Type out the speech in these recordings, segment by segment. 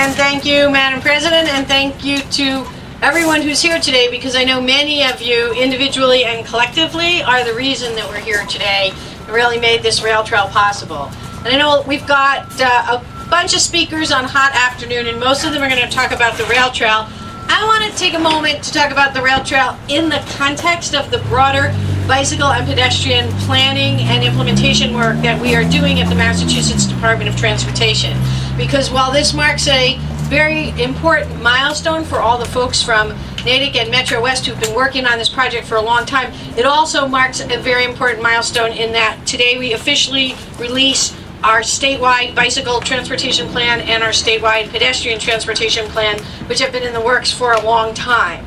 And thank you, Madam President, and thank you to everyone who's here today, because I know many of you individually and collectively are the reason that we're here today and really made this rail trail possible. And I know we've got a bunch of speakers on hot afternoon, and most of them are going to talk about the rail trail. I want to take a moment to talk about the rail trail in the context of the broader bicycle and pedestrian planning and implementation work that we are doing at the Massachusetts Department of Transportation. Because while this marks a very important milestone for all the folks from Natick and Metro West who've been working on this project for a long time, it also marks a very important milestone in that today we officially release our statewide bicycle transportation plan and our statewide pedestrian transportation plan, which have been in the works for a long time.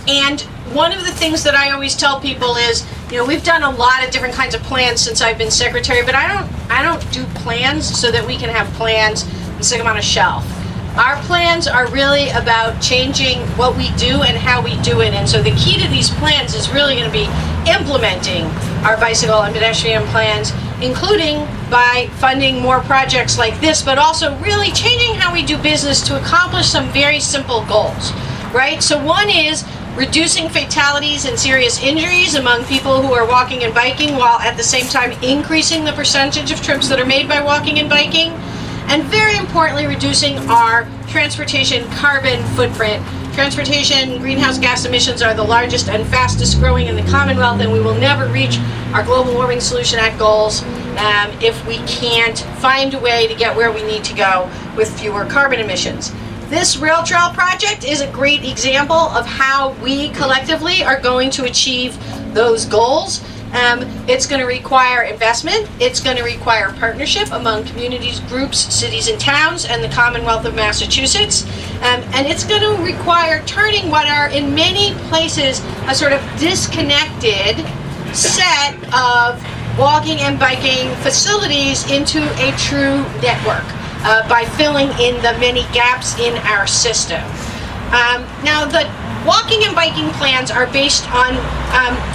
And one of the things that I always tell people is, you know, we've done a lot of different kinds of plans since I've been secretary, but I don't do plans so that we can have plans and stick them on a shelf. Our plans are really about changing what we do and how we do it, and so the key to these plans is really going to be implementing our bicycle and pedestrian plans, including by funding more projects like this, but also really changing how we do business to accomplish some very simple goals, right? So one is reducing fatalities and serious injuries among people who are walking and biking, while at the same time increasing the percentage of trips that are made by walking and biking. And very importantly, reducing our transportation carbon footprint. Transportation greenhouse gas emissions are the largest and fastest growing in the Commonwealth, and we will never reach our Global Warming Solution Act goals if we can't find a way to get where we need to go with fewer carbon emissions. This rail trail project is a great example of how we collectively are going to achieve those goals. It's going to require investment, it's going to require partnership among communities, groups, cities and towns, and the Commonwealth of Massachusetts. And it's going to require turning what are in many places a sort of disconnected set of walking and biking facilities into a true network by filling in the many gaps in our system. Now, the walking and biking plans are based on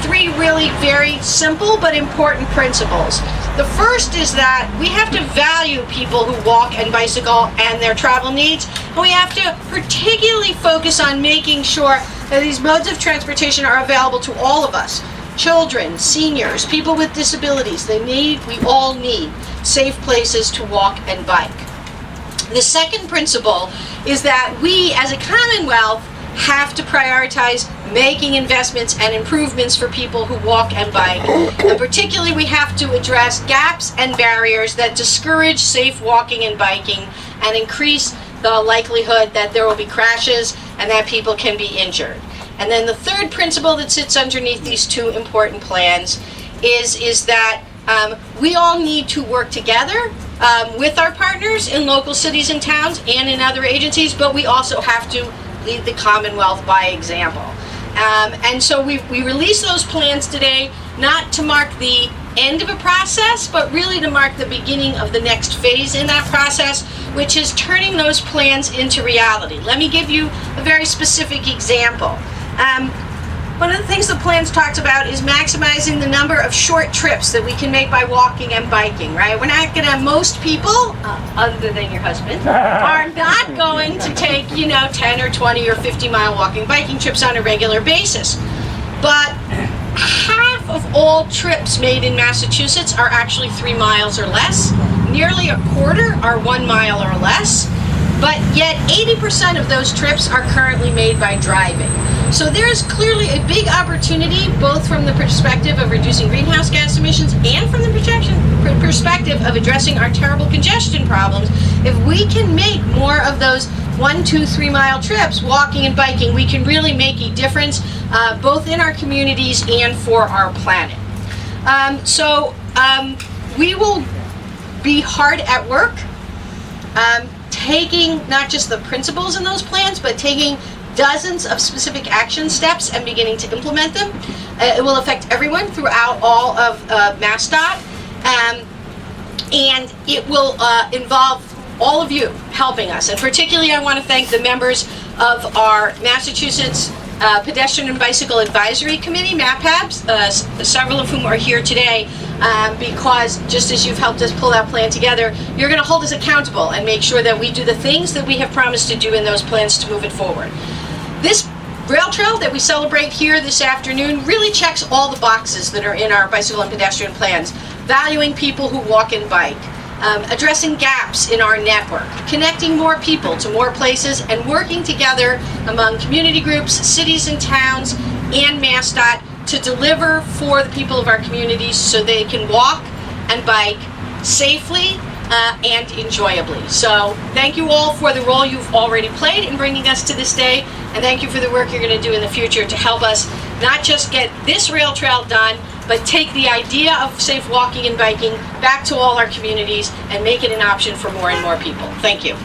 three really very simple but important principles. The first is that we have to value people who walk and bicycle and their travel needs, and we have to particularly focus on making sure that these modes of transportation are available to all of us. Children, seniors, people with disabilities, we all need safe places to walk and bike. The second principle is that we as a Commonwealth have to prioritize making investments and improvements for people who walk and bike. And particularly we have to address gaps and barriers that discourage safe walking and biking and increase the likelihood that there will be crashes and that people can be injured. And then the third principle that sits underneath these two important plans is that we all need to work together with our partners in local cities and towns and in other agencies, but we also have to lead the Commonwealth by example. And so we release those plans today, not to mark the end of a process, but really to mark the beginning of the next phase in that process, which is turning those plans into reality. Let me give you a very specific example. One of the things the plans talks about is maximizing the number of short trips that we can make by walking and biking, right? We're not gonna, most people, other than your husband, are not going to take, 10 or 20 or 50 mile walking, biking trips on a regular basis. But half of all trips made in Massachusetts are actually 3 miles or less. Nearly a quarter are 1 mile or less. But yet 80% of those trips are currently made by driving. So there is clearly a big opportunity, both from the perspective of reducing greenhouse gas emissions and from the perspective of addressing our terrible congestion problems. If we can make more of those 1, 2, 3 mile trips walking and biking, we can really make a difference both in our communities and for our planet. We will be hard at work taking not just the principles in those plans, but taking dozens of specific action steps and beginning to implement them. It will affect everyone throughout all of MassDOT, and it will involve all of you helping us. And particularly I want to thank the members of our Massachusetts Pedestrian and Bicycle Advisory Committee, MAPABs, several of whom are here today. because just as you've helped us pull that plan together, you're going to hold us accountable and make sure that we do the things that we have promised to do in those plans to move it forward. This rail trail that we celebrate here this afternoon really checks all the boxes that are in our bicycle and pedestrian plans. Valuing people who walk and bike, addressing gaps in our network, connecting more people to more places, and working together among community groups, cities and towns, and MassDOT to deliver for the people of our communities so they can walk and bike safely and enjoyably. So thank you all for the role you've already played in bringing us to this day, and thank you for the work you're going to do in the future to help us not just get this rail trail done, but take the idea of safe walking and biking back to all our communities and make it an option for more and more people. Thank you.